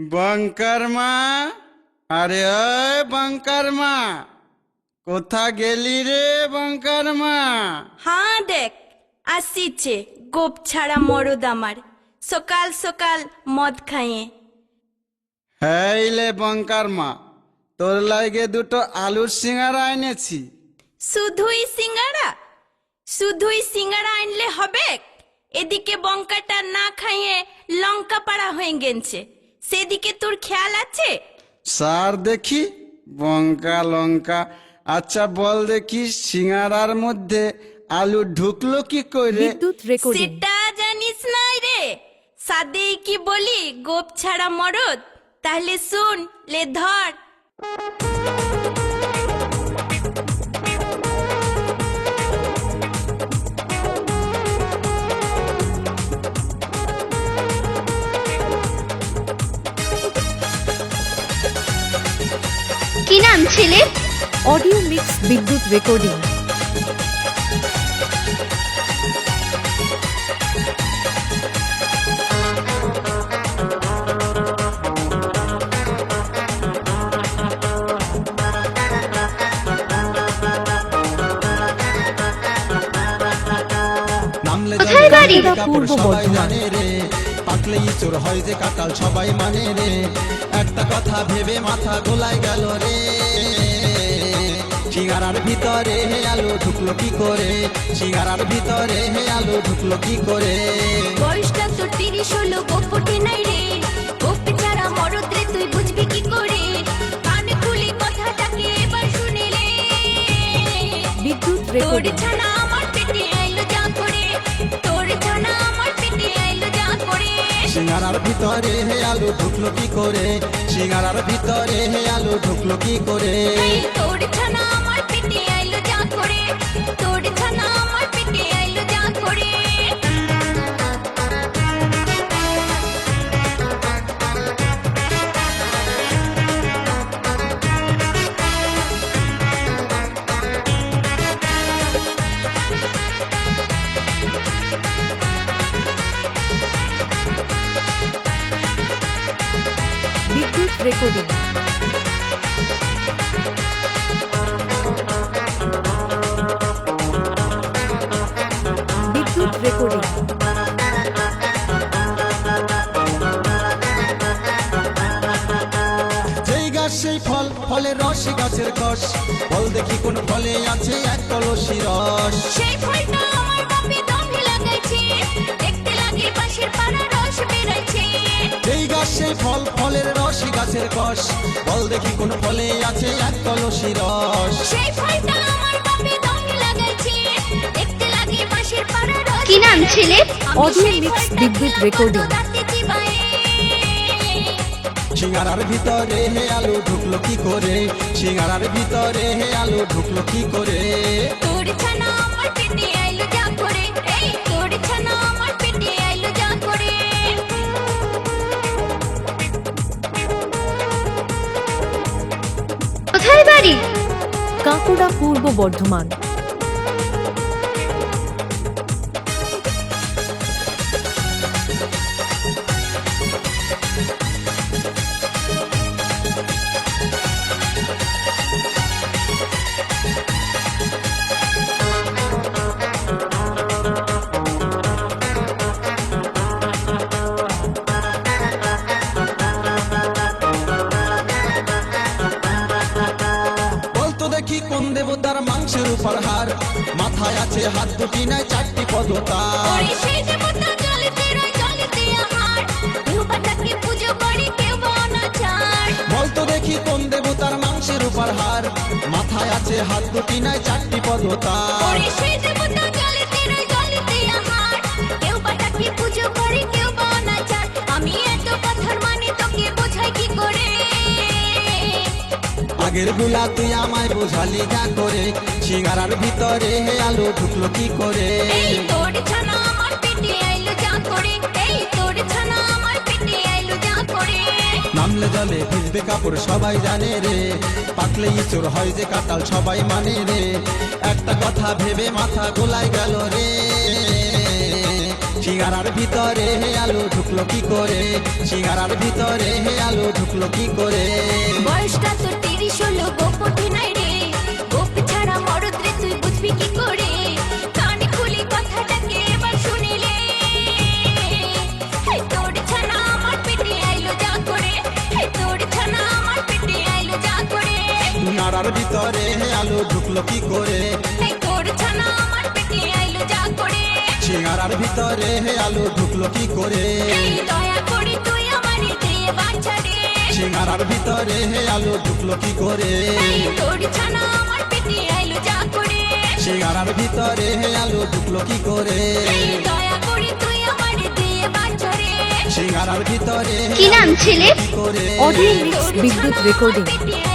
Bunker माँ, अरे ओए बंकर माँ, কোথা গেলি রে বঙ্কার মা? হ্যাঁ দেখ আসিছে গোপ ছাড়া মরদ আমার সকাল সকাল মদ খাইয়ে। হেইলে বঙ্কার মা, তোর লাগে দুটো আলুর সিঙ্গারা এনেছি। শুধুই সিঙ্গারা আনলে হবে? এদিকে বঙ্কাটা না খাইয়ে লঙ্কা পাড়া হয়ে গেছে, সেদিকে তোর খেয়াল আছে? স্যার দেখি বঙ্কা লঙ্কা। আচ্ছা বল দেখি সিঙ্গারার মধ্যে আলু ঢুকলো কি করে? সেটা জানিস না রে, সাদেই কি বলি গোপ ছাড়া মরদ। তাহলে শুন লে ধর। কি নাম ছেলে? অডিও মিক্স বিদ্যুৎ রেকর্ডিং। কোথায় বাড়ি? পূর্ব বর্ধমান। পাকলেই চোর হয় যে কাটাল সবাই মানে রে। একটা কথা ভেবে মাথা গোলায় গেল রে। সিঙ্গারার ভিতরে হে আলু ঢুকলো কি করে? সিঙ্গারার ভিতরে হে আলু ঢুকলো কি করে? বয়সটা তোর 30 হলো, গোপ ওঠে নাই রে। গোপ ছাড়া মরদ রে, তুই বুঝবি কি করে? কানে খুলে কথাটাকে এবার শুনে রে। বিদ্যুৎ তোর রেকর্ডিং। ছানা আমার পেটে আইলো যা করে, তোর ছানা আমার পেটে আইলো যা করে। সিঙ্গারার ভিতরে হে আলু ঢুকলো কি করে? সিঙ্গারার ভিতরে হে আলু ঢুকলো কি করে? তোর ছানা আমার পেটে আইলো যা করে, তোর ছানা আমার পেটে আইলো যা করে। বিদ্যুৎ রেকর্ডিং। বিদ্যুৎ রেকর্ডিং। যেই গাছ সেই ফল, ফলের রস গাছের কষ। বল দেখি কোন ফলে আছে এক কলসি রস? সেই ফলটা আমার বাপে দমে লাগাইছে, দেখতে লাগে পাশের পাড়া রস বেরাইছে। যেই গাছ সেই ফল, ফলের রস গাছের কষ। বল দেখি কোন ফলে আছে এক কলসি রস? সেই ফলটা আমার বাপে দমে লাগাইছে, দেখতে লাগে পাশের পাড়া রস। কি নাম ছেলে? অডিও মিক্স বিদ্যুৎ রেকর্ডিং। সিঙ্গারার ভিতরে হে আলু ঢুকলো কি করে? সিঙ্গারার ভিতরে হে আলু ঢুকলো কি করে? তোর ছানা আমার পেটে আইলো যা করে, এই তোর ছানা আমার পেটে আইলো যা করে। কোথায় বাড়ি? কাঁকুড়া পূর্ব বর্ধমান। বলতো দেখি কোন দেবতার মাংসের উপর হার? মাথায় আছে হাত দুটি নাই চারটি পদতার। ওরে সেই দেবতা জলেতে রয়, জলেতে আহার, কেউ বা তাকে পুজো করে, কেউ বা অনাচার। বলতো দেখি কোন দেবতার মাংসের উপর হার? মাথায় আছে হাত দুটি নাই চারটি পদতার। ওরে সেই দেবতা জলেতে রয়, জলেতে আহার, কেউ বা তাকে পুজো করে, কেউ বা অনাচার। আমি এত কথার মানে তোকে বোঝাই কি করে? আগের গুলা তুই আমায় বোঝালি যা করে? সিঙ্গারার ভিতরে হে আলু ঢুকলো কি করে? এই তোর ছানা আমার পেটে আইলো যা করে, এই তোর ছানা আমার পেটে আইলো যা করে। নামলে জলে ভিজবে কাপড় সবাই জানে রে। পাকলেই চোর হয় যে কাটাল সবাই মানে রে। একটা কথা ভেবে মাথা গোলায় গেল রে। সিঙ্গারার ভিতরে আলু ঢুকলো কি করে সিঙ্গারার ভিতরে আলু ঢুকলো কি করে বয়সটা তো 30 হলো গোপ ওঠে নাই রে গোপ ছাড়া মরদ রে তুই বুঝবি কি করে কানে খুলি কথাটাকে এবার শুনিলে হে তোর ছানা আমার পেটে আইলো যা করে হে তোর ছানা আমার পেটে আইলো যা করে সিঙ্গারার ভিতরে আলু ঢুকলো কি করে হে তোর ছানা আমার পেটে আইলো যা করে সিঙ্গারার ভিতরে আলু ঢুকলো কি করে এই দয়া করে তুই আমারে দে বাচ্চা রে সিঙ্গারার ভিতরে আলু ঢুকলো কি করে এই তোর ছানা আমার পেটে আইলো যা করে সিঙ্গারার ভিতরে আলু ঢুকলো কি করে এই দয়া করে তুই আমারে দে বাচ্চা রে সিঙ্গারার ভিতরে কি নাম ছেলে? কি করে অডিও মিক্স বিদ্যুৎ রেকর্ডিং পেটে